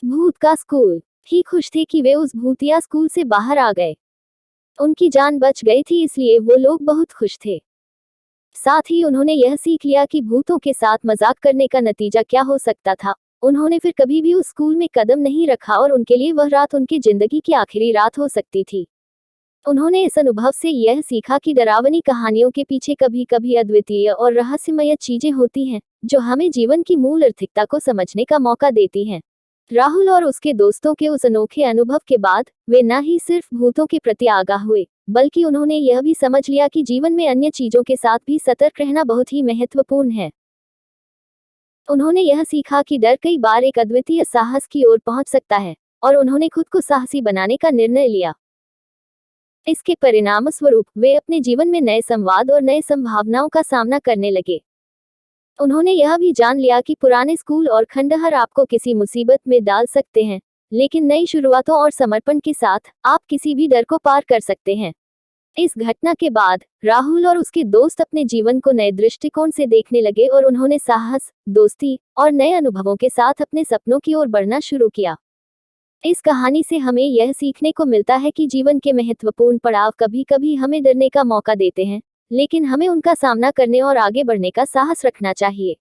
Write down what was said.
भूत का स्कूल। ही खुश थे कि वे उस भूतिया स्कूल से बाहर आ गए। उनकी जान बच गई थी, इसलिए वो लोग बहुत खुश थे। साथ ही उन्होंने यह सीख लिया कि भूतों के साथ मजाक करने का नतीजा क्या हो सकता था। उन्होंने फिर कभी भी उस स्कूल में कदम नहीं रखा और उनके लिए वह रात उनकी जिंदगी की आखिरी रात हो सकती थी। उन्होंने इस अनुभव से यह सीखा कि डरावनी कहानियों के पीछे कभी कभी अद्वितीय और रहस्यमय चीजें होती हैं, जो हमें जीवन की मूल आर्थिकता को समझने का मौका देती हैं। राहुल और उसके दोस्तों के उस अनोखे अनुभव के बाद वे न ही सिर्फ भूतों के प्रति आगाह हुए, बल्कि उन्होंने यह भी समझ लिया कि जीवन में अन्य चीजों के साथ भी सतर्क रहना बहुत ही महत्वपूर्ण है। उन्होंने यह सीखा कि डर कई बार एक अद्वितीय साहस की ओर पहुंच सकता है, और उन्होंने खुद को साहसी बनाने का निर्णय लिया। इसके परिणामस्वरूप वे अपने जीवन में नए संवाद और नए संभावनाओं का सामना करने लगे। उन्होंने यह भी जान लिया कि पुराने स्कूल और खंडहर आपको किसी मुसीबत में डाल सकते हैं, लेकिन नई शुरुआतों और समर्पण के साथ आप किसी भी डर को पार कर सकते हैं। इस घटना के बाद राहुल और उसके दोस्त अपने जीवन को नए दृष्टिकोण से देखने लगे और उन्होंने साहस, दोस्ती और नए अनुभवों के साथ अपने सपनों की ओर बढ़ना शुरू किया। इस कहानी से हमें यह सीखने को मिलता है कि जीवन के महत्वपूर्ण पड़ाव कभी कभी हमें डरने का मौका देते हैं, लेकिन हमें उनका सामना करने और आगे बढ़ने का साहस रखना चाहिए।